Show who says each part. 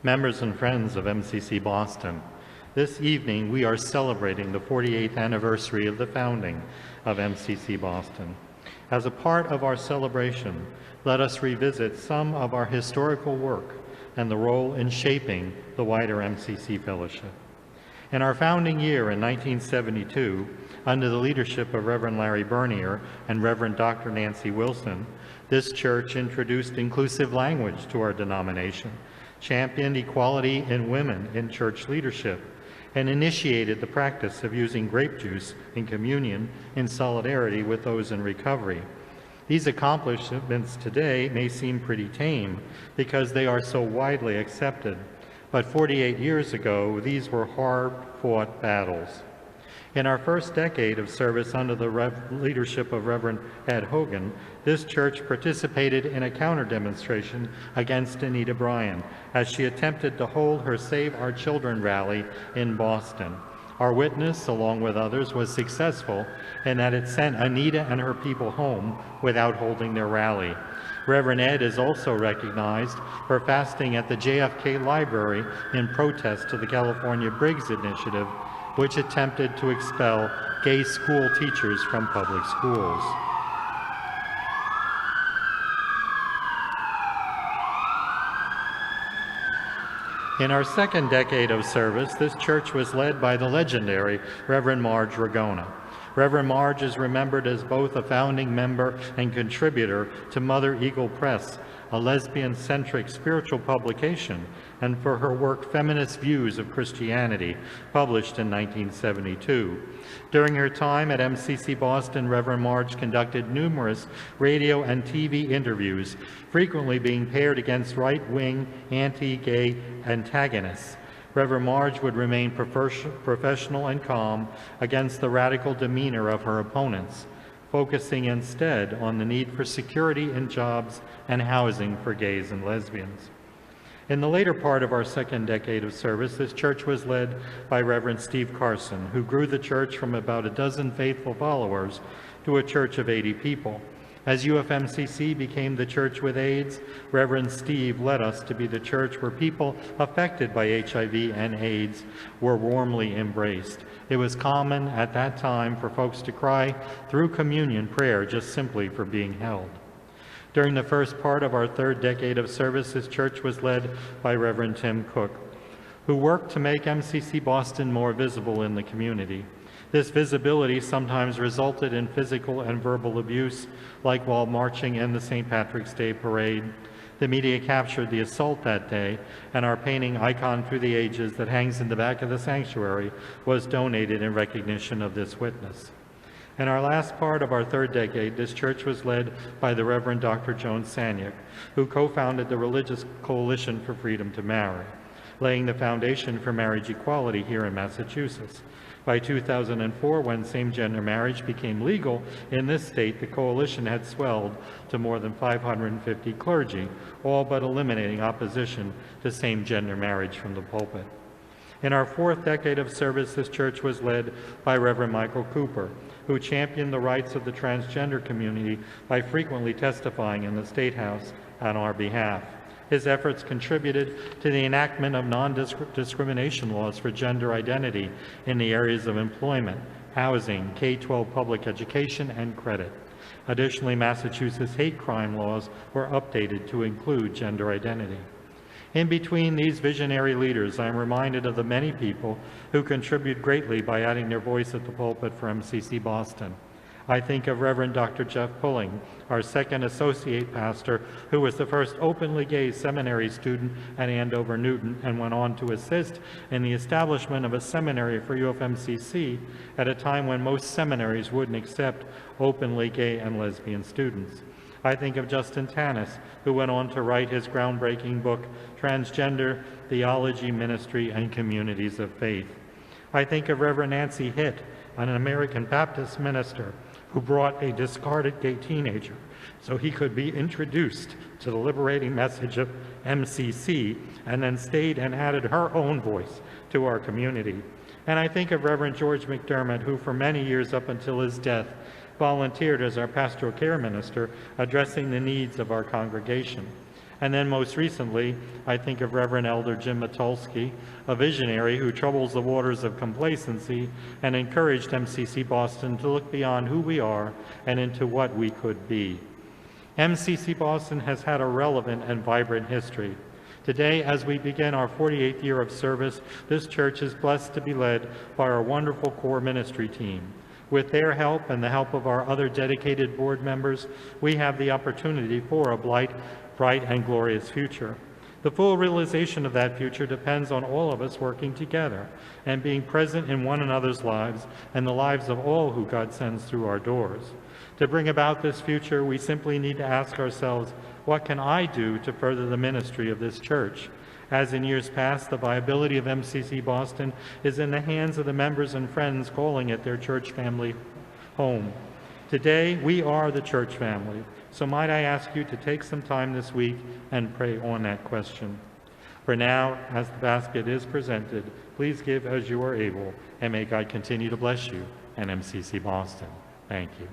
Speaker 1: Members and friends of MCC Boston, this evening we are celebrating the 48th anniversary of the founding of MCC Boston. As a part of our celebration, let us revisit some of our historical work and the role in shaping the wider MCC Fellowship. In our founding year in 1972, under the leadership of Reverend Larry Bernier and Reverend Dr. Nancy Wilson, this church introduced inclusive language to our denomination, championed equality in women in church leadership, and initiated the practice of using grape juice in communion in solidarity with those in recovery. These accomplishments today may seem pretty tame because they are so widely accepted, but 48 years ago, these were hard-fought battles. In our first decade of service under the leadership of Reverend Ed Hogan, this church participated in a counter-demonstration against Anita Bryan as she attempted to hold her Save Our Children rally in Boston. Our witness, along with others, was successful in that it sent Anita and her people home without holding their rally. Reverend Ed is also recognized for fasting at the JFK Library in protest to the California Briggs Initiative, which attempted to expel gay school teachers from public schools. In our second decade of service, this church was led by the legendary Reverend Marge Ragona. Reverend Marge is remembered as both a founding member and contributor to Mother Eagle Press, a lesbian-centric spiritual publication, and for her work Feminist Views of Christianity, published in 1972. During her time at MCC Boston, Reverend Marge conducted numerous radio and TV interviews, frequently being paired against right-wing, anti-gay antagonists. Reverend Marge would remain professional and calm against the radical demeanor of her opponents, focusing instead on the need for security in jobs and housing for gays and lesbians. In the later part of our second decade of service, this church was led by Reverend Steve Carson, who grew the church from about a dozen faithful followers to a church of 80 people. As UFMCC became the church with AIDS, Reverend Steve led us to be the church where people affected by HIV and AIDS were warmly embraced. It was common at that time for folks to cry through communion prayer just simply for being held. During the first part of our third decade of service, this church was led by Reverend Tim Cook, who worked to make MCC Boston more visible in the community. This visibility sometimes resulted in physical and verbal abuse, like while marching in the St. Patrick's Day Parade. The media captured the assault that day, and our painting Icon Through the Ages that hangs in the back of the sanctuary was donated in recognition of this witness. In our last part of our third decade, this church was led by the Reverend Dr. Joan Saniak, who co-founded the Religious Coalition for Freedom to Marry, laying the foundation for marriage equality here in Massachusetts. By 2004, when same-gender marriage became legal in this state, the coalition had swelled to more than 550 clergy, all but eliminating opposition to same-gender marriage from the pulpit. In our fourth decade of service, this church was led by Reverend Michael Cooper, who championed the rights of the transgender community by frequently testifying in the State House on our behalf. His efforts contributed to the enactment of non-discrimination laws for gender identity in the areas of employment, housing, K-12 public education, and credit. Additionally, Massachusetts hate crime laws were updated to include gender identity. In between these visionary leaders, I am reminded of the many people who contribute greatly by adding their voice at the pulpit for MCC Boston. I think of Reverend Dr. Jeff Pulling, our second associate pastor, who was the first openly gay seminary student at Andover Newton and went on to assist in the establishment of a seminary for UFMCC at a time when most seminaries wouldn't accept openly gay and lesbian students. I think of Justin Tanis, who went on to write his groundbreaking book, Transgender, Theology, Ministry, and Communities of Faith. I think of Reverend Nancy Hitt, an American Baptist minister who brought a discarded gay teenager so he could be introduced to the liberating message of MCC, and then stayed and added her own voice to our community. And I think of Reverend George McDermott, who for many years up until his death volunteered as our pastoral care minister, addressing the needs of our congregation. And then most recently, I think of Reverend Elder Jim Matulski, a visionary who troubles the waters of complacency and encouraged MCC Boston to look beyond who we are and into what we could be. MCC Boston has had a relevant and vibrant history. Today, as we begin our 48th year of service, this church is blessed to be led by our wonderful core ministry team. With their help and the help of our other dedicated board members, we have the opportunity for a bright and glorious future. The full realization of that future depends on all of us working together and being present in one another's lives and the lives of all who God sends through our doors. To bring about this future, we simply need to ask ourselves, what can I do to further the ministry of this church? As in years past, the viability of MCC Boston is in the hands of the members and friends calling it their church family home. Today, we are the church family, so might I ask you to take some time this week and pray on that question. For now, as the basket is presented, please give as you are able, and may God continue to bless you and MCC Boston. Thank you.